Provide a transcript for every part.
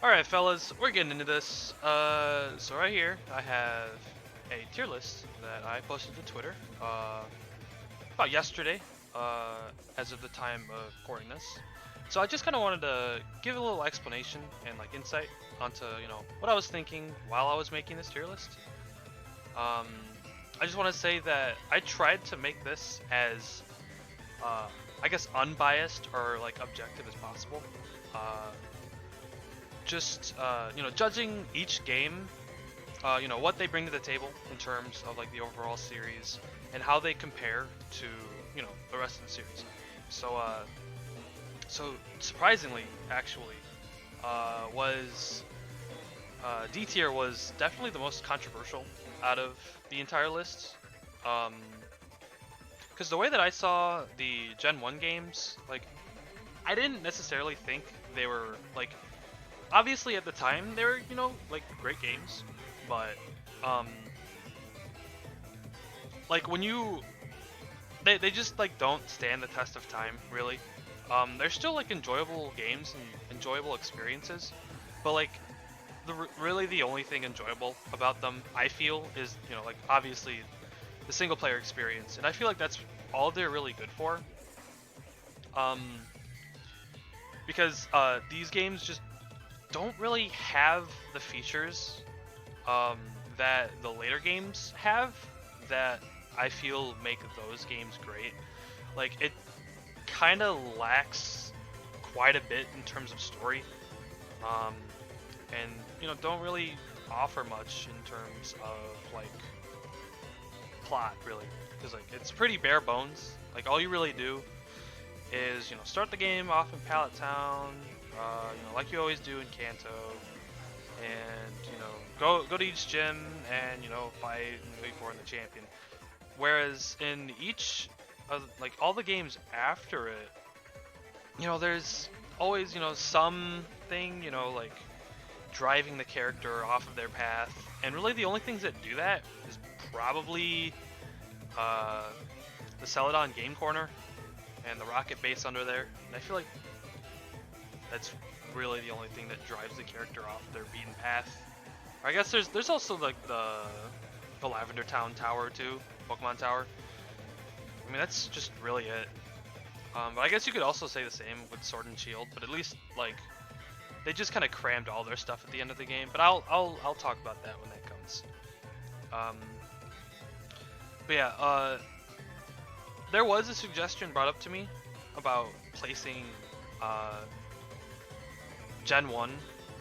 Alright fellas, we're getting into this. So right here I have a tier list that I posted to Twitter about yesterday, as of the time of recording this. So I just kind of wanted to give a little explanation and like insight onto, what I was thinking while I was making this tier list. I just want to say that I tried to make this as, I guess, unbiased or like objective as possible. Just judging each game, what they bring to the table in terms of like the overall series and how they compare to the rest of the series. So surprisingly, actually, was D tier was definitely the most controversial out of the entire list. Because the way that I saw the Gen 1 games, like, I didn't necessarily think they were like, obviously at the time they were like great games, but like when they just like don't stand the test of time really. They're still like enjoyable games and enjoyable experiences, but like really the only thing enjoyable about them I feel is like obviously the single player experience, and I feel like that's all they're really good for. Because these games just don't really have the features that the later games have that I feel make those games great. Like, it kind of lacks quite a bit in terms of story, and don't really offer much in terms of like plot really, because like it's pretty bare bones. Like, all you really do is start the game off in Pallet Town, like you always do in Kanto, and go to each gym and fight and wait for the champion. Whereas in each of like all the games after it, there's always something like driving the character off of their path, and really the only things that do that is probably the Celadon Game Corner and the rocket base under there, and I feel like that's really the only thing that drives the character off their beaten path. Or I guess there's also like the Lavender Town Tower too, Pokemon Tower. I mean, that's just really it. But I guess you could also say the same with Sword and Shield, but at least like they just kind of crammed all their stuff at the end of the game. But I'll talk about that when that comes. But yeah, there was a suggestion brought up to me about placing Gen 1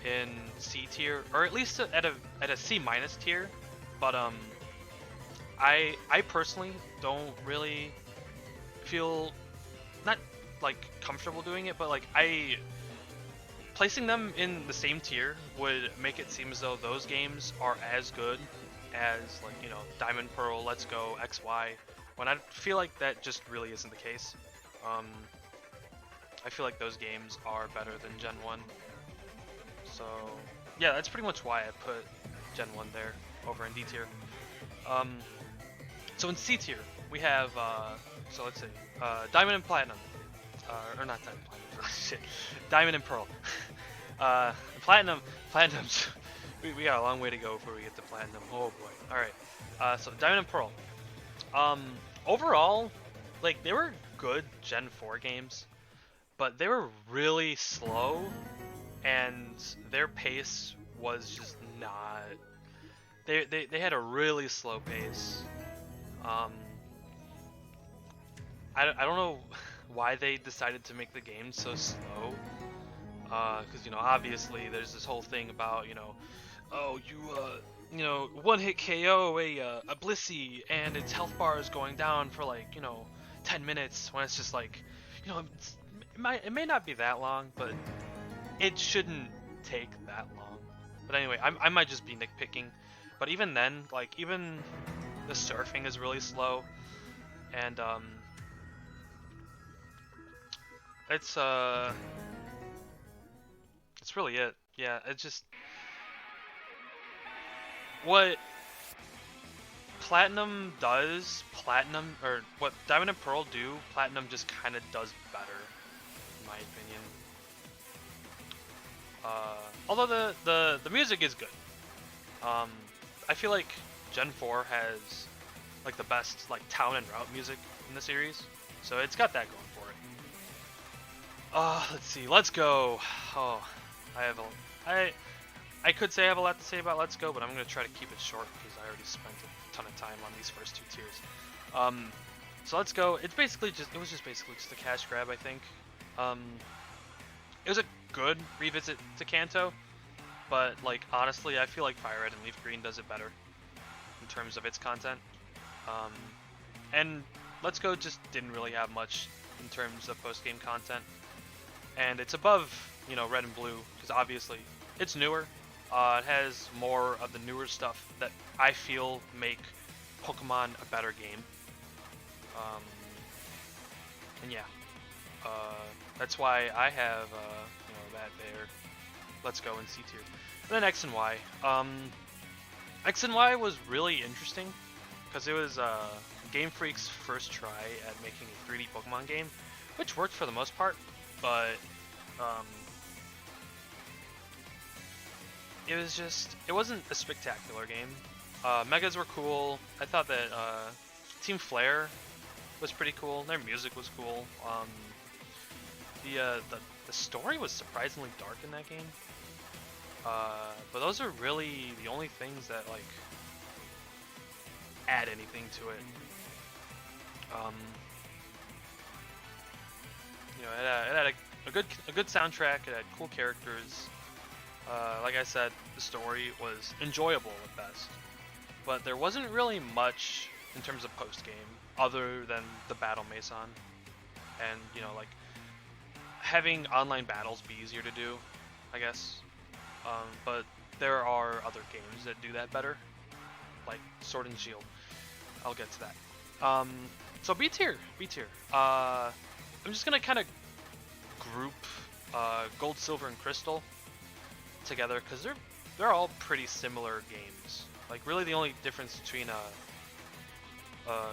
in C tier, or at least at a C minus tier. But I personally don't really feel not like comfortable doing it, but like placing them in the same tier would make it seem as though those games are as good as like Diamond Pearl, Let's Go, XY, when I feel like that just really isn't the case. I feel like those games are better than Gen 1. So yeah, that's pretty much why I put Gen 1 there over in D tier. So in C tier we have so let's see, Diamond and Platinum, or not Diamond and Platinum, shit, Diamond and Pearl. Platinum's we got a long way to go before we get to Platinum. Oh boy. All right. So Diamond and Pearl. Overall, like, they were good Gen 4 games, but they were really slow, and their pace was just not. They had a really slow pace. I don't know why they decided to make the game so slow. Because obviously there's this whole thing about oh, you one hit KO a Blissey and its health bar is going down for like 10 minutes, when it's just like it may not be that long, but it shouldn't take that long. But anyway, I might just be nitpicking, but even then, like, even the surfing is really slow, and it's really it. Yeah, it's just what Platinum does, or what Diamond and Pearl do, Platinum just kind of does better, in my opinion. although the music is good. I feel like Gen 4 has like the best like town and route music in the series, so it's got that going for it. Let's see. Let's Go. Oh, I could say I have a lot to say about Let's Go, but I'm gonna try to keep it short because I already spent a ton of time on these first two tiers. So Let's Go. It was just basically just a cash grab, I think. It was a good revisit to Kanto, but like honestly, I feel like FireRed and LeafGreen does it better in terms of its content. And Let's Go just didn't really have much in terms of post-game content, and it's above, you know, Red and Blue because obviously it's newer. It has more of the newer stuff that I feel make Pokemon a better game. And yeah, that's why I have you know, that there. Let's Go in C tier. And then X and Y. X and Y was really interesting because it was Game Freak's first try at making a 3D Pokemon game, which worked for the most part, but it wasn't a spectacular game. Megas were cool. I thought that Team Flare was pretty cool. Their music was cool. The story was surprisingly dark in that game. But those are really the only things that like add anything to it. You know, it had a good soundtrack. It had cool characters. Like I said, the story was enjoyable at best, but there wasn't really much in terms of post game other than the battle Mason, and you know, like having online battles be easier to do, I guess. But there are other games that do that better, like Sword and Shield. I'll get to that. So B tier. I'm just gonna kind of group Gold, Silver, and Crystal together because they're all pretty similar games. Like really, the only difference between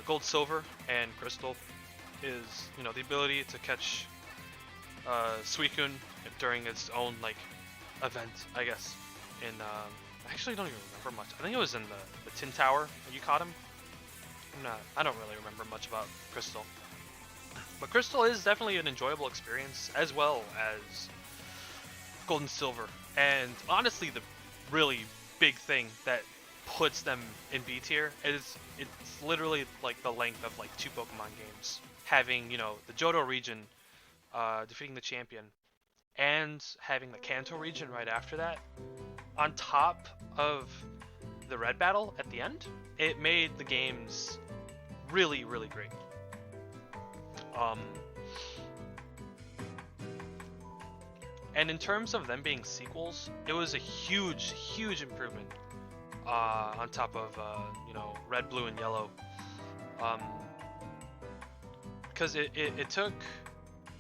Gold, Silver, and Crystal is, you know, the ability to catch Suicune during its own like event, I guess. I actually don't even remember much. I think it was in the Tin Tower when you caught him. I don't really remember much about Crystal. But Crystal is definitely an enjoyable experience, as well as Gold and Silver. And honestly, the really big thing that puts them in B tier is it's literally like the length of like 2 Pokemon games. Having, you know, the Johto region defeating the champion, and having the Kanto region right after that, on top of the Red battle at the end, it made the games really, really great. And in terms of them being sequels, it was a huge, huge improvement on top of, you know, Red, Blue, and Yellow. Because it took,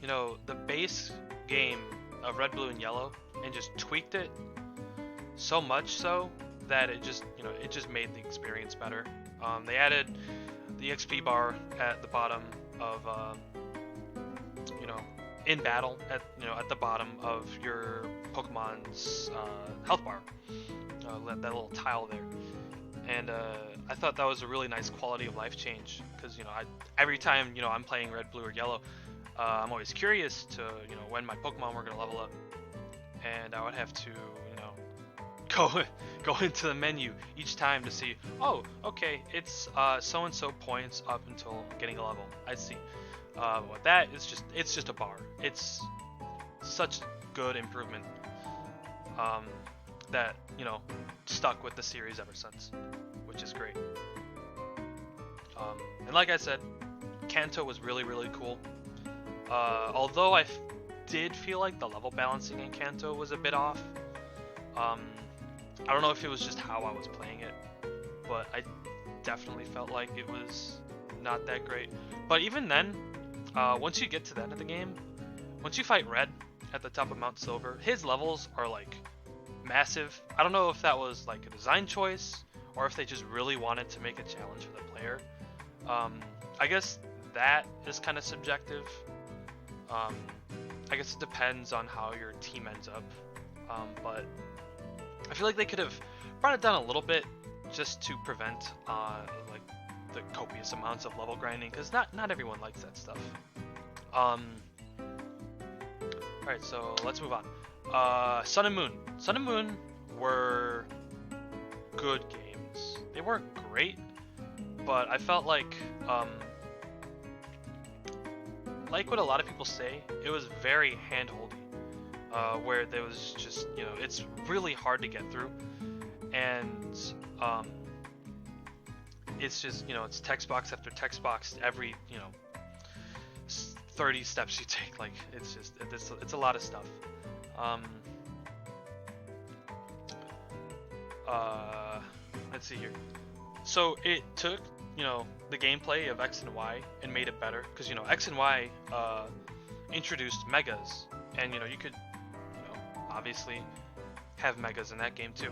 you know, the base game of Red, Blue, and Yellow and just tweaked it so much so that it just, you know, it just made the experience better. They added the XP bar at the bottom of, you know, in battle at, you know, at the bottom of your Pokemon's health bar, that little tile there. And I thought that was a really nice quality of life change because, you know, every time, you know, I'm playing Red, Blue, or Yellow, I'm always curious to, you know, when my Pokemon were gonna level up, and I would have to, you know, go into the menu each time to see, oh, okay, it's so and so points up until getting a level. I see. What that is, it's just a bar. It's such good improvement that, you know, stuck with the series ever since, which is great. And like I said, Kanto was really, really cool. Although I did feel like the level balancing in Kanto was a bit off. I don't know if it was just how I was playing it, but I definitely felt like it was not that great. But even then, once you get to the end of the game, once you fight Red at the top of Mount Silver, his levels are like massive. I don't know if that was like a design choice or if they just really wanted to make a challenge for the player. I guess that is kind of subjective. I guess it depends on how your team ends up. but I feel like they could have brought it down a little bit just to prevent like the copious amounts of level grinding, because not everyone likes that stuff. Alright, so let's move on. Sun and Moon. Sun and Moon were good games. They weren't great, but I felt like what a lot of people say, it was very hand-holdy. Where there was just, it's really hard to get through, and it's just, it's text box after text box every, 30 steps you take. Like, it's just, it's a lot of stuff. Let's see here. So it took, the gameplay of X and Y and made it better, because, X and Y introduced megas, and, you could, obviously have megas in that game too.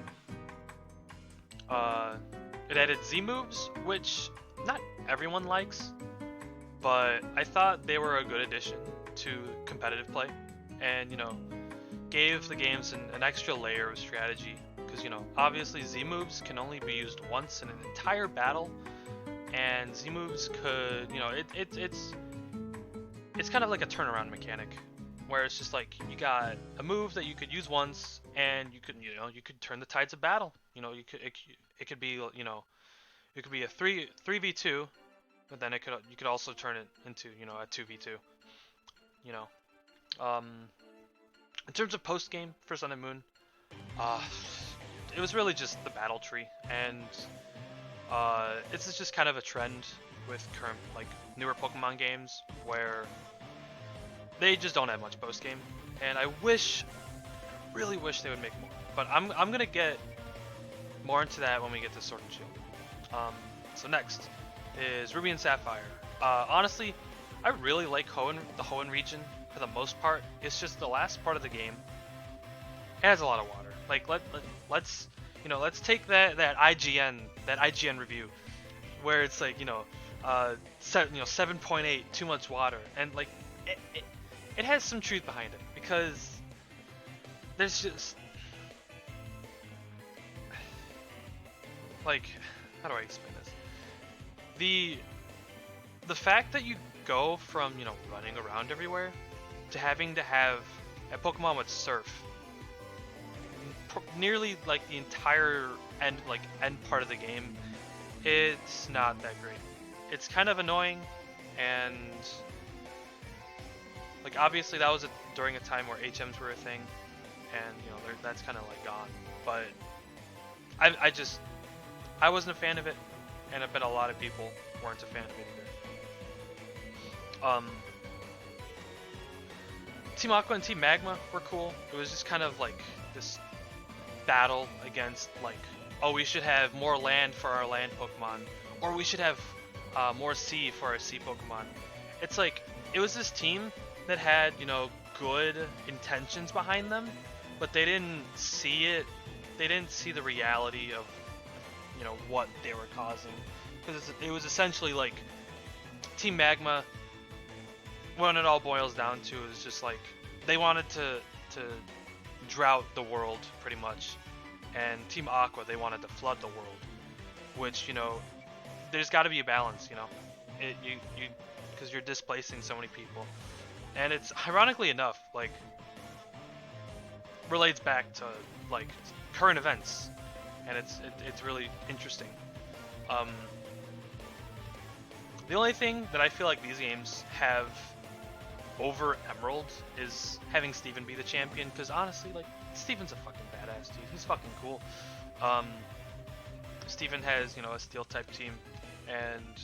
It added Z moves, which not everyone likes, but I thought they were a good addition to competitive play, and gave the games an extra layer of strategy, because obviously Z moves can only be used once in an entire battle, and Z moves could, it's kind of like a turnaround mechanic, where it's just like you got a move that you could use once, and you could turn the tides of battle. It could be it could be a 3v2, but then you could also turn it into a 2v2. In terms of post game for Sun and Moon, it was really just the battle tree, and it's just kind of a trend with current newer Pokemon games where they just don't have much post game, and I really wish they would make more. But I'm gonna get more into that when we get to Sword and Shield. So next is Ruby and Sapphire. Honestly, I really like the Hoenn region for the most part. It's just the last part of the game. It has a lot of water. Like let's take that IGN review where it's like 7.8 too much water, and like it has some truth behind it, because there's just how do I explain this? The fact that you go from running around everywhere to having to have a Pokemon with Surf nearly the entire end part of the game, it's not that great. It's kind of annoying, and obviously that was during a time where HMs were a thing, and that's kind of gone. But I wasn't a fan of it, and I bet a lot of people weren't a fan of it either. Team Aqua and Team Magma were cool. It was just kind of this battle against oh, we should have more land for our land Pokemon, or we should have more sea for our sea Pokemon. It's it was this team that had good intentions behind them, but they didn't see it. They didn't see the reality of what they were causing, because it was essentially Team Magma, when it all boils down to, is just they wanted to drought the world pretty much, and Team Aqua, they wanted to flood the world, which there's got to be a balance, because you're displacing so many people, and it's ironically enough relates back to current events, and it's really interesting. The only thing that I feel these games have over Emerald is having Steven be the champion, because honestly, Steven's a fucking badass dude. He's fucking cool. Steven has a steel type team, and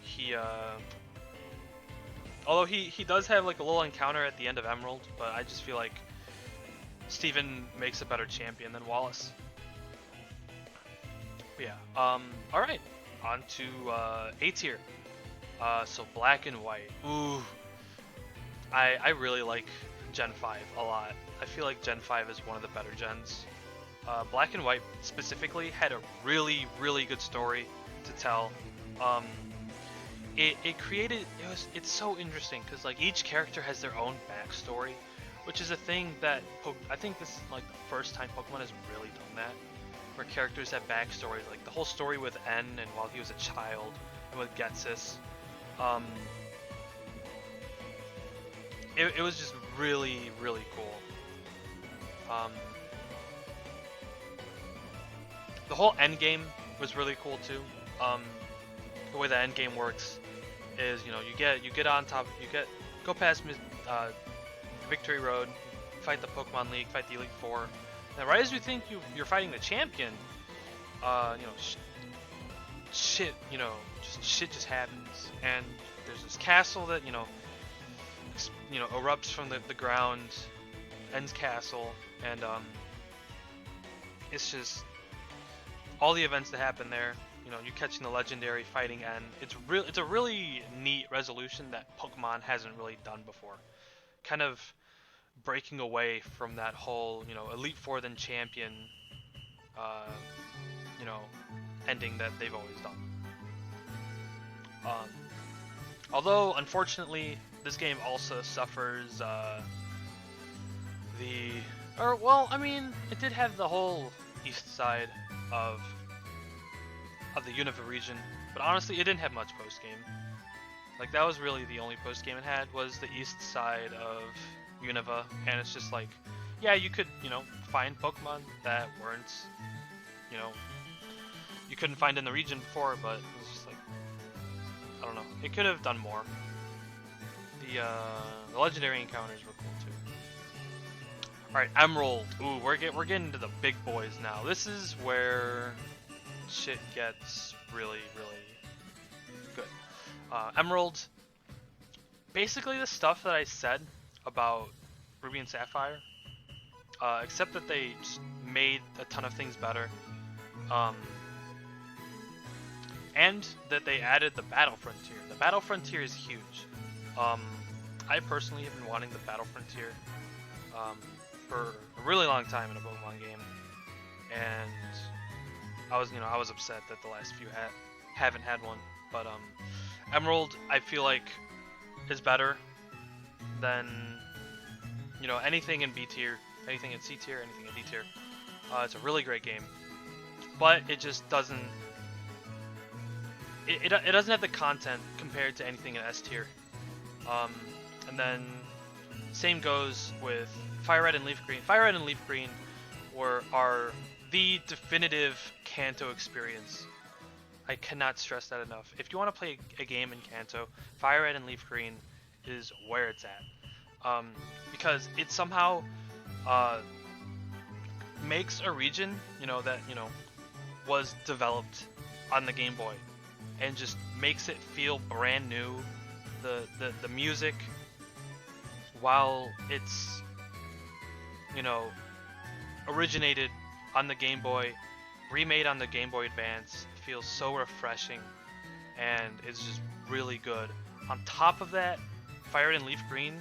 he although he does have a little encounter at the end of Emerald, but I just feel Steven makes a better champion than Wallace. But yeah, alright, on to A tier. So Black and White. Ooh, I really like Gen 5 a lot. I feel Gen 5 is one of the better gens. Black and White specifically had a really good story to tell. It's so interesting, because each character has their own backstory, which is a thing that I think this is like the first time Pokemon has really done that, where characters have backstories, like the whole story with N and while he was a child, and with Getsis. It was just really, really cool. The whole end game was really cool too. The way the end game works is, you know, you get on top, go past Victory Road, fight the Pokemon League, fight the Elite Four, and right as you think you're fighting the champion, you know, shit just happens, and there's this castle that you know erupts from the ground, N's castle, and it's just all the events that happen there. You know, you catching the legendary, fighting N. It's a really neat resolution that Pokemon hasn't really done before. Kind of breaking away from that whole, you know, Elite Four then champion, you know, ending that they've always done. Although, unfortunately, this game also suffers it did have the whole east side of the Unova region, but honestly, it didn't have much post-game. Like, that was really the only post-game it had, was the east side of Unova, and it's just like, yeah, you could, you know, find Pokemon that weren't, you know, you couldn't find in the region before, but it was just like, I don't know, it could have done more. The legendary encounters were cool too. Alright, Emerald. Ooh, we're getting into the big boys now. This is where shit gets really, really good. Emerald, basically the stuff that I said about Ruby and Sapphire, except that they just made a ton of things better, and that they added the Battle Frontier. The Battle Frontier is huge. I personally have been wanting the Battle Frontier for a really long time in a Pokemon game, and I was upset that the last few haven't had one. But Emerald, I feel like, is better than, you know, anything in B tier, anything in C tier, anything in D tier. It's a really great game, but it just doesn't. It doesn't have the content compared to anything in S tier. And then same goes with FireRed and LeafGreen. FireRed and LeafGreen are the definitive Kanto experience. I cannot stress that enough. If you want to play a game in Kanto, FireRed and LeafGreen is where it's at. Because it somehow makes a region, you know, that, you know, was developed on the Game Boy, and just makes it feel brand new. The music, while it's, you know, originated on the Game Boy, remade on the Game Boy Advance, feels so refreshing, and it's just really good. On top of that, FireRed and LeafGreen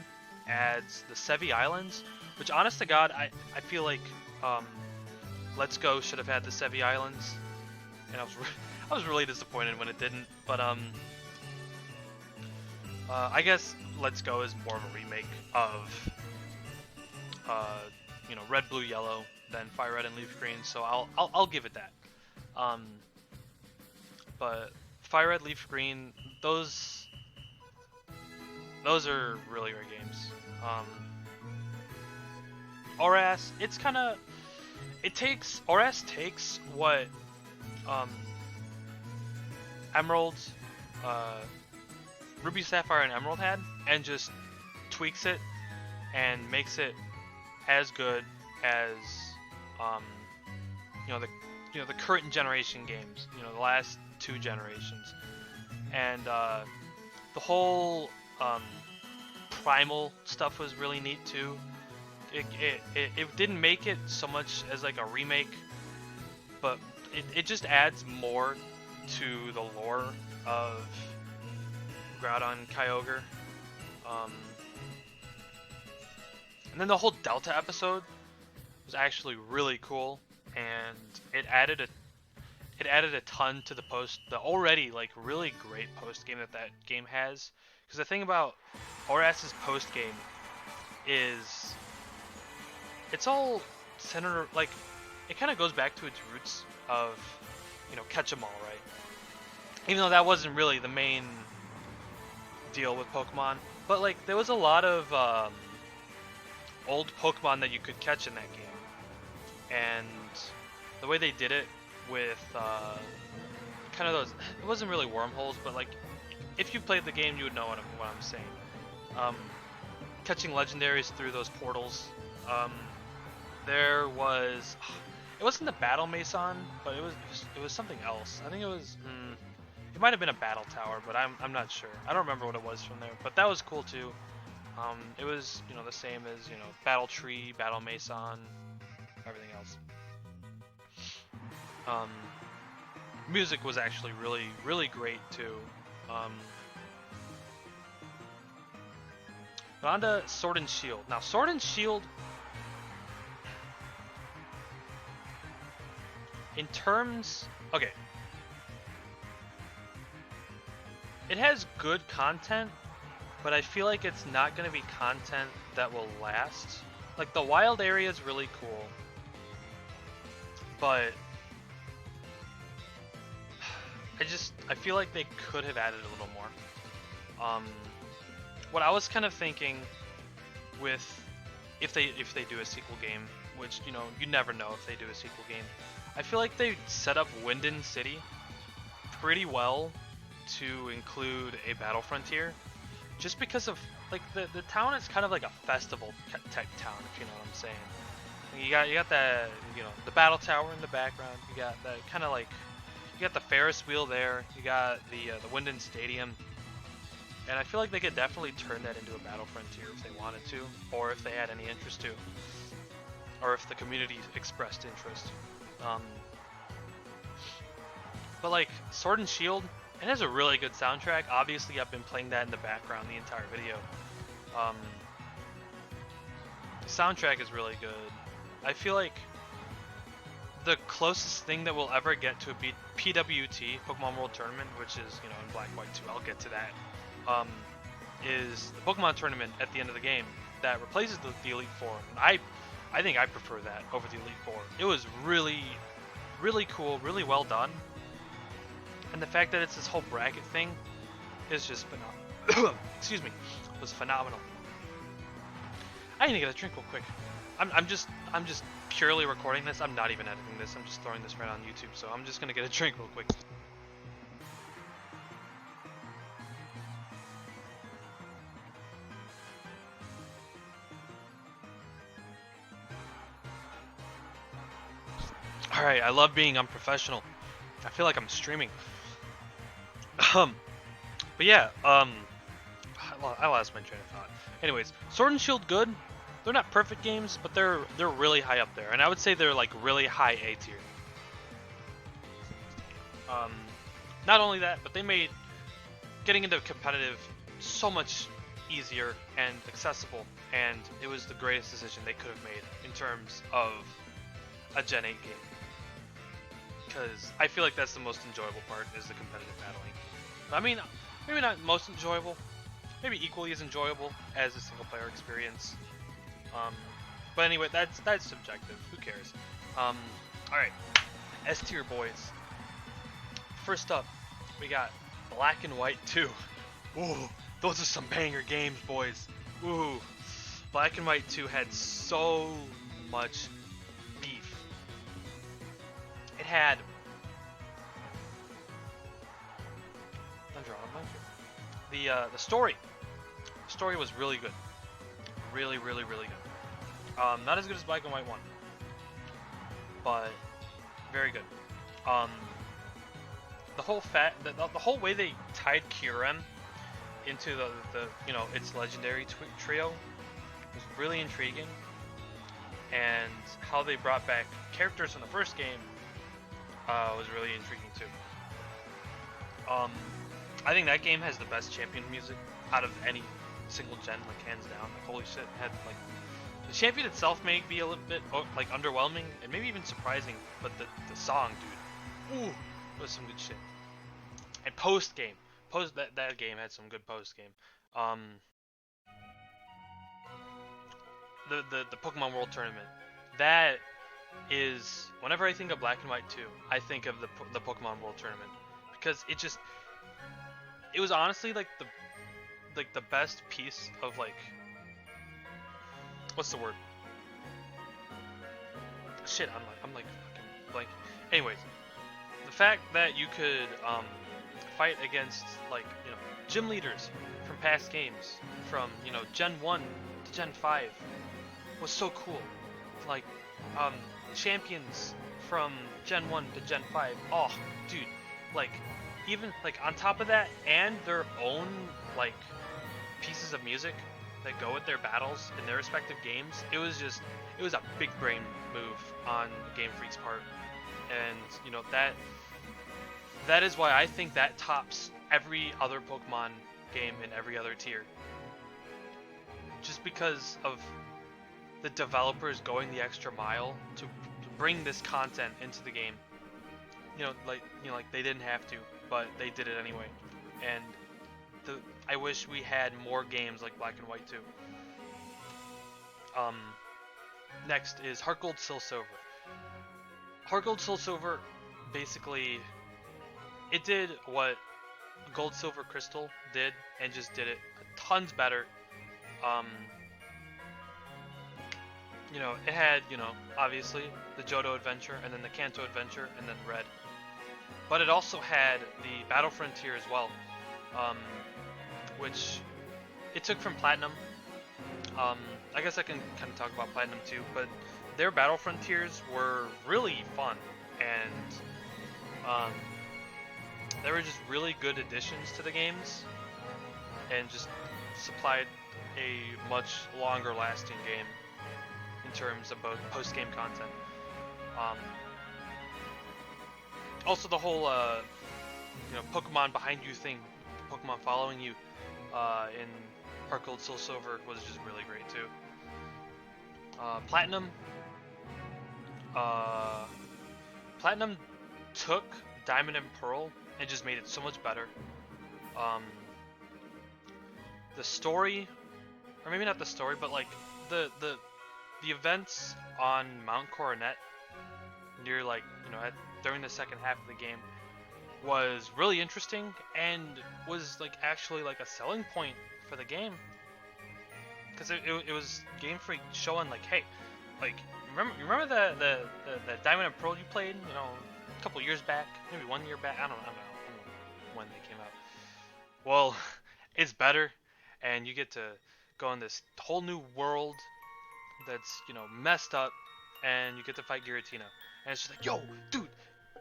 adds the Sevi Islands, which, honest to God, I feel like Let's Go should have had the Sevi Islands, and I was really disappointed when it didn't. But I guess Let's Go is more of a remake of you know, Red, Blue, Yellow than FireRed and LeafGreen, so I'll give it that. But FireRed, LeafGreen, those are really great games. ORAS, ORAS takes what Emerald, Ruby, Sapphire, and Emerald had, and just tweaks it and makes it as good as the current generation games, the last two generations. And the whole primal stuff was really neat too. It didn't make it so much as like a remake, but it just adds more to the lore of Groudon Kyogre. And then the whole Delta episode was actually really cool, and it added a ton to the already like really great post game that game has. Because the thing about ORAS's post game is it's all centered, like, it kind of goes back to its roots of, you know, catch 'em all, right? Even though that wasn't really the main deal with Pokemon, but like there was a lot of old Pokemon that you could catch in that game, and the way they did it with kind of those, it wasn't really wormholes, but like if you played the game, you would know what I'm saying. Catching legendaries through those portals. There was, it wasn't the Battle Mason, but it was something else. I think it was. It might have been a battle tower, but I'm not sure. I don't remember what it was from there, but that was cool too. It was, you know, the same as, you know, Battle Tree, Battle Mason, everything else. Music was actually really great too. On to Sword and Shield. Now, Sword and Shield, in terms, okay, it has good content, but I feel like it's not going to be content that will last. Like, the wild area is really cool, but I feel like they could have added a little more. What I was kind of thinking with, if they do a sequel game, which, you know, you never know if they do a sequel game, I feel like they set up Winden City pretty well to include a battle frontier, just because of, like, the town is kind of like a festival tech town, if you know what I'm saying. You got that, you know, the battle tower in the background. You got that kind of like, you got the Ferris wheel there. You got the Winden Stadium, and I feel like they could definitely turn that into a battle frontier if they wanted to, or if they had any interest to, or if the community expressed interest. But like Sword and Shield, it has a really good soundtrack. Obviously, I've been playing that in the background the entire video. The soundtrack is really good. I feel like the closest thing that we'll ever get to a PWT, Pokemon World Tournament, which is, you know, in Black, White 2, I'll get to that, is the Pokemon Tournament at the end of the game that replaces the Elite Four. And I think I prefer that over the Elite Four. It was really cool, really well done. And the fact that it's this whole bracket thing is just phenomenal. Excuse me, was phenomenal. I need to get a drink real quick. I'm just purely recording this. I'm not even editing this. I'm just throwing this right on YouTube. So I'm just gonna get a drink real quick. All right, I love being unprofessional. I feel like I'm streaming. But yeah, I lost my train of thought. Anyways, Sword and Shield good. They're not perfect games, but they're really high up there, and I would say they're like really high A tier. Not only that, but they made getting into competitive so much easier and accessible, and it was the greatest decision they could have made in terms of a Gen 8 game. Because I feel like that's the most enjoyable part, is the competitive battling. I mean, maybe not most enjoyable, maybe equally as enjoyable as a single player experience. But anyway, that's subjective. Who cares? Alright, S tier boys. First up, we got Black and White 2. Ooh, those are some banger games, boys. Ooh, Black and White 2 had so much beef. It had... The story. The story was really good. Really good. Not as good as Black and White 1, but very good. The whole way they tied Kyurem into the you know, its legendary trio was really intriguing, and how they brought back characters from the first game was really intriguing too. I think that game has the best champion music out of any single gen, like hands down. Like, holy shit, it had like, the champion itself may be a little bit like underwhelming and maybe even surprising, but the song, dude, ooh, it was some good shit. And post game, that game had some good post game. The Pokemon World Tournament that is, whenever I think of Black and White 2, I think of the Pokemon World Tournament, because it was honestly like the best piece of, like, what's the word? Shit, I'm like fucking blank. Anyways, the fact that you could fight against, like, you know, gym leaders from past games, from, you know, Gen 1 to Gen 5, was so cool. Like, champions from Gen 1 to Gen 5. Oh, dude, like, even, like, on top of that, and their own, like, pieces of music that go with their battles in their respective games, it was a big brain move on Game Freak's part. And, you know, that is why I think that tops every other Pokemon game in every other tier. Just because of the developers going the extra mile to bring this content into the game. You know, like they didn't have to, but they did it anyway. And I wish we had more games like Black and White 2. Next is HeartGold SoulSilver. HeartGold SoulSilver, basically, it did what Gold Silver Crystal did, and just did it tons better. You know, it had, you know, obviously the Johto Adventure, and then the Kanto Adventure, and then Red. But it also had the Battle Frontier as well, which it took from Platinum. I guess I can kind of talk about Platinum too, but their Battle Frontiers were really fun, and they were just really good additions to the games, and just supplied a much longer lasting game in terms of both post-game content. Also, the whole you know, Pokemon behind you thing, Pokemon following you in HeartGold SoulSilver was just really great too. Platinum took Diamond and Pearl and just made it so much better. The story, or maybe not the story, but like the events on Mount Coronet near, like, you know, during the second half of the game was really interesting, and was like actually like a selling point for the game, because it was Game Freak showing, like, hey, like, remember the Diamond and Pearl you played, you know, a couple years back, maybe 1 year back, I don't know when they came out. Well, it's better, and you get to go in this whole new world that's, you know, messed up, and you get to fight Giratina, and it's just like, yo, dude,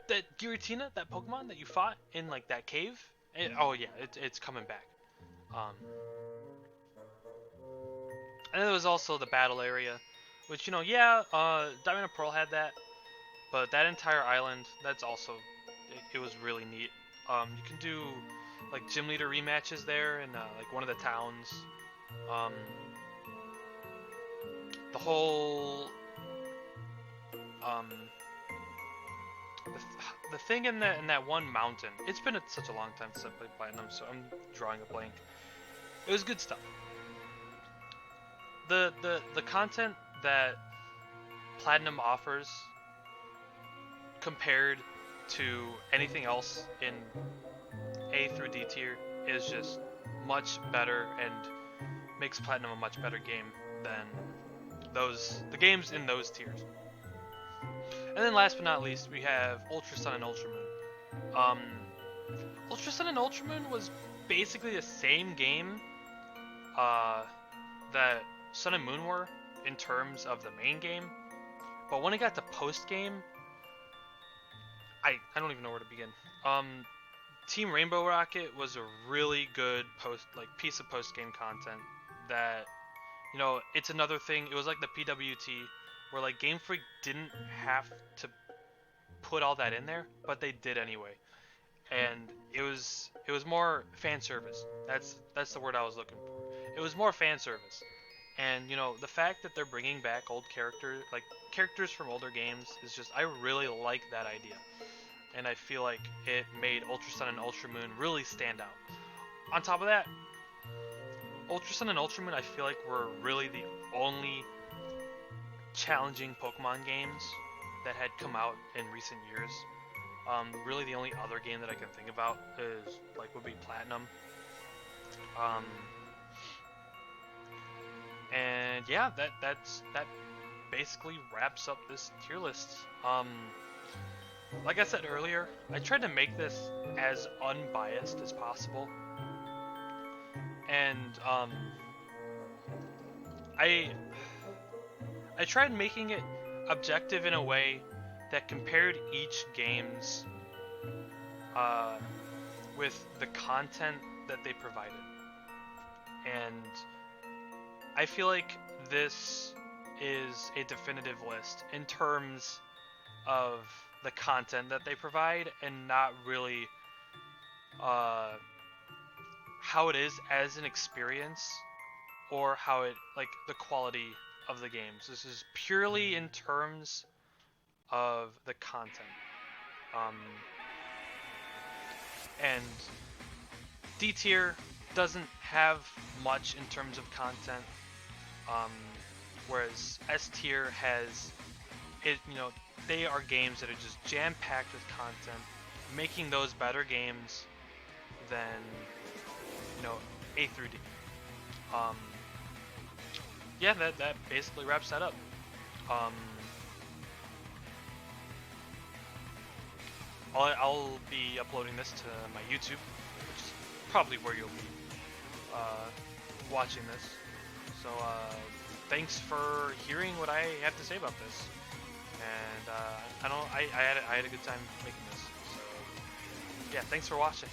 that Giratina, that Pokemon that you fought in, like, that cave, oh yeah, it's coming back. And there was also the battle area, which, you know, yeah, Diamond and Pearl had that, but that entire island, that's also, it was really neat. You can do, like, gym leader rematches there in, like, one of the towns. The whole, the thing in that one mountain, it's been such a long time since I played Platinum, so I'm drawing a blank. It was good stuff. The content that Platinum offers compared to anything else in A through D tier is just much better, and makes Platinum a much better game than the games in those tiers. And then last but not least, we have Ultra Sun and Ultra Moon. Ultra Sun and Ultra Moon was basically the same game that Sun and Moon were in terms of the main game, but when it got to post game, I don't even know where to begin. Team Rainbow Rocket was a really good piece of post game content that, you know, it's another thing. It was like the PWT, where, like, Game Freak didn't have to put all that in there, but they did anyway, and it was more fan service. That's the word I was looking for. It was more fan service. And, you know, the fact that they're bringing back old characters from older games is just, I really like that idea. And I feel like it made Ultra Sun and Ultra Moon really stand out. On top of that, Ultra Sun and Ultra Moon, I feel like, were really the only challenging Pokemon games that had come out in recent years. Really, the only other game that I can think about is would be Platinum. Um, and yeah, that basically wraps up this tier list. Like I said earlier, I tried to make this as unbiased as possible, and I I tried making it objective in a way that compared each game's uh, with the content that they provided, and I feel like this is a definitive list in terms of the content that they provide, and not really how it is as an experience, or how it the quality of the games. This is purely in terms of the content. Um, and D tier doesn't have much in terms of content, um, whereas S tier has it. They are games that are just jam packed with content, making those better games than A through D. Yeah, that basically wraps that up. Um, I'll be uploading this to my YouTube, which is probably where you'll be watching this. So thanks for hearing what I have to say about this. And I had a good time making this. So yeah, thanks for watching.